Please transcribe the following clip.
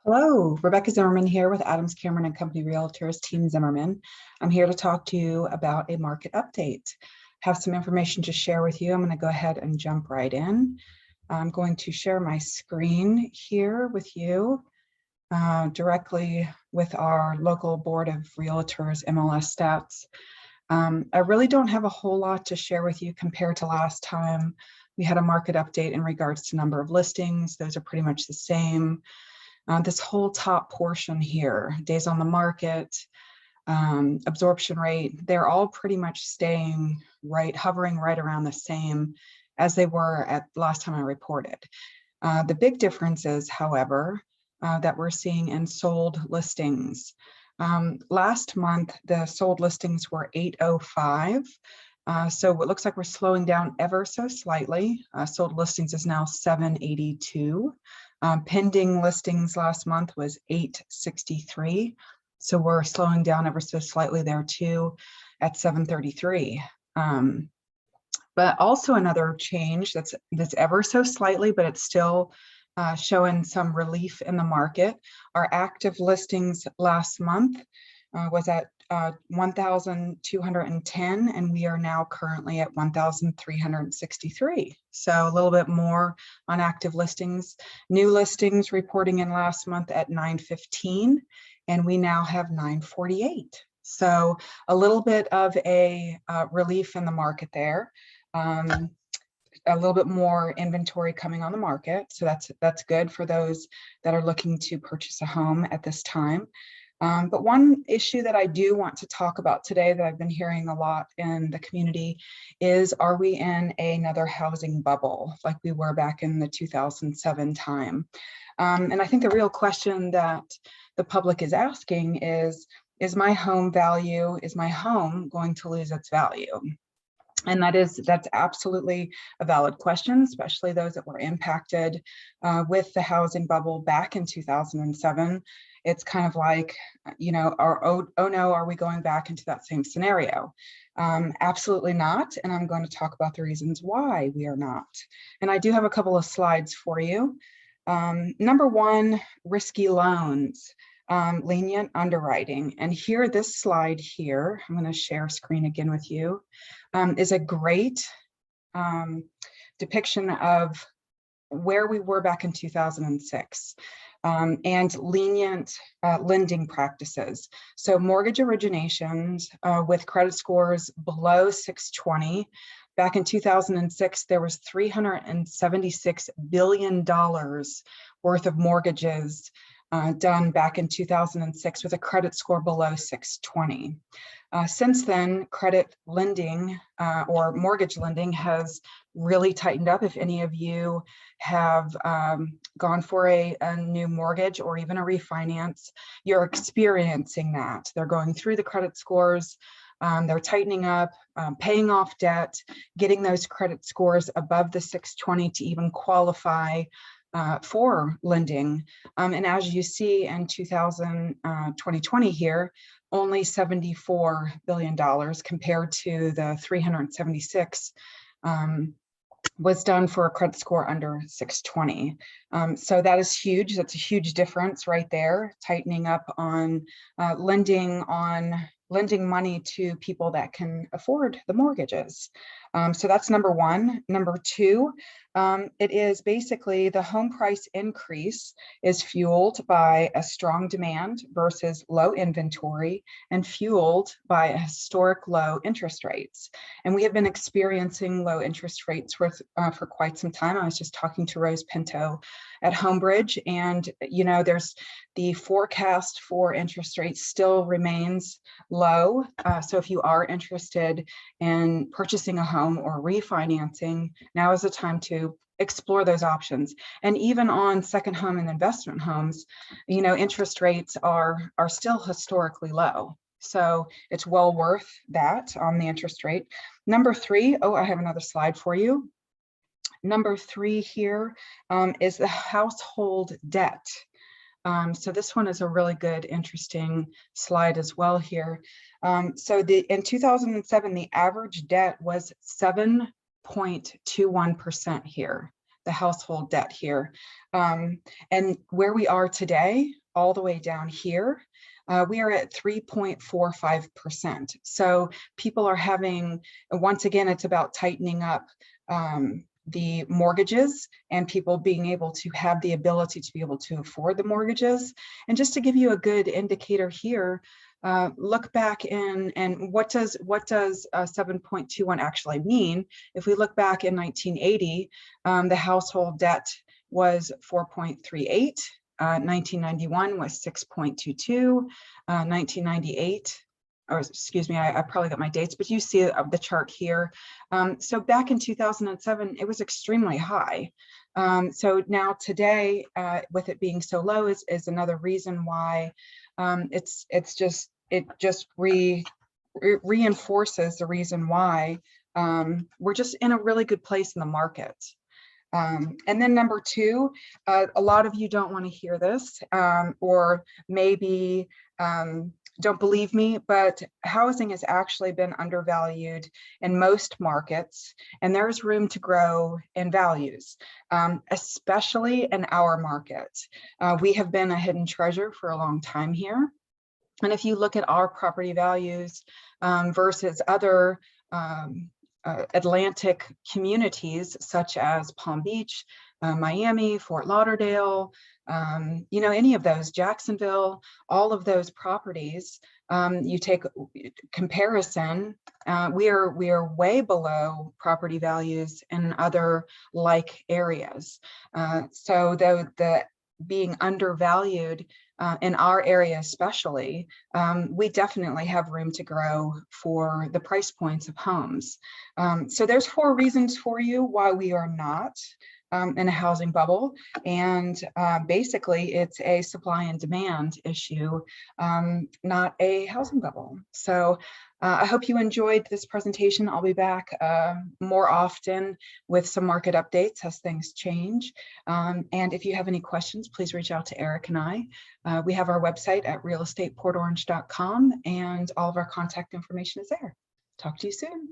Hello, Rebecca Zimmerman here with Adams Cameron and Company Realtors, Team Zimmerman. I'm here to talk to you about a market update. Have some information to share with you. I'm going to go ahead and jump right in. I'm going to share my screen here with you directly with our local board of realtors MLS stats. I really don't have a whole lot to share with you compared to last time. We had a market update in regards to number of listings. Those are pretty much the same. This whole top portion here, days on the market, absorption rate, they're all pretty much staying right, hovering right around the same as they were at last time I reported. The big difference is, however, that we're seeing in sold listings. Last month, the sold listings were 805. So it looks like we're slowing down ever so slightly. Sold listings is now 782. Pending listings last month was 863. So we're slowing down ever so slightly there too at 733. But also another change that's ever so slightly, but it's still showing some relief in the market. Our active listings last month was at 1,210, and we are now currently at 1,363. So a little bit more on active listings. New listings reporting in last month at 915, and we now have 948. So a little bit of a relief in the market there. A little bit more inventory coming on the market. So that's good for those that are looking to purchase a home at this time. But one issue that I do want to talk about today that I've been hearing a lot in the community is, are we in another housing bubble like we were back in the 2007 time? And I think the real question that the public is asking is my home value, is my home going to lose its value? And that's absolutely a valid question, especially those that were impacted with the housing bubble back in 2007. It's kind of like, you know, oh no, are we going back into that same scenario? Absolutely not. And I'm going to talk about the reasons why we are not. And I do have a couple of slides for you. Number one, risky loans. Lenient underwriting. And here, this slide here, I'm going to share screen again with you, is a great depiction of where we were back in 2006 and lenient lending practices. So mortgage originations with credit scores below 620. Back in 2006, there was $376 billion worth of mortgages done back in 2006 with a credit score below 620. Since then, credit lending or mortgage lending has really tightened up. If any of you have gone for a new mortgage or even a refinance, you're experiencing that. They're going through the credit scores, they're tightening up, paying off debt, getting those credit scores above the 620 to even qualify for lending. And as you see in 2020 here, only $74 billion compared to the 376 was done for a credit score under 620. So that is huge. That's a huge difference right there, tightening up on lending money to people that can afford the mortgages. So that's number one. Number two, it is basically the home price increase is fueled by a strong demand versus low inventory and fueled by a historic low interest rates. And we have been experiencing low interest rates for quite some time. I was just talking to Rose Pinto at Homebridge, and you know, there's the forecast for interest rates still remains low. So if you are interested in purchasing a home or refinancing, now is the time to explore those options. And even on second home and investment homes, you know, interest rates are still historically low. So it's well worth that on the interest rate. Number three, oh, I have another slide for you. Number three here is the household debt. So this one is a really good, interesting slide as well here. So in 2007, the average debt was 7.21% here. the household debt here. And where we are today, all the way down here, we are at 3.45%. So people are having, once again, it's about tightening up the mortgages and people being able to have the ability to be able to afford the mortgages. And just to give you a good indicator here, look back in, and what does 7.21 actually mean? If we look back in 1980, the household debt was 4.38. 1991 was 6.22. 1998, or excuse me, I probably got my dates, but you see the chart here. So back in 2007, it was extremely high. So now today, with it being so low, is another reason why it just reinforces the reason why we're just in a really good place in the market. And then number two, a lot of you don't want to hear this, or maybe don't believe me, but housing has actually been undervalued in most markets, and there's room to grow in values, especially in our market. We have been a hidden treasure for a long time here. And if you look at our property values versus other Atlantic communities such as Palm Beach, Miami, Fort Lauderdale, any of those, Jacksonville, all of those properties, you take comparison, we are way below property values in other like areas. So the being undervalued in our area especially, we definitely have room to grow for the price points of homes. So there's 4 reasons for you why we are not in a housing bubble. And basically it's a supply and demand issue, not a housing bubble. So I hope you enjoyed this presentation. I'll be back more often with some market updates as things change. And if you have any questions, please reach out to Eric and I. We have our website at realestateportorange.com, and all of our contact information is there. Talk to you soon.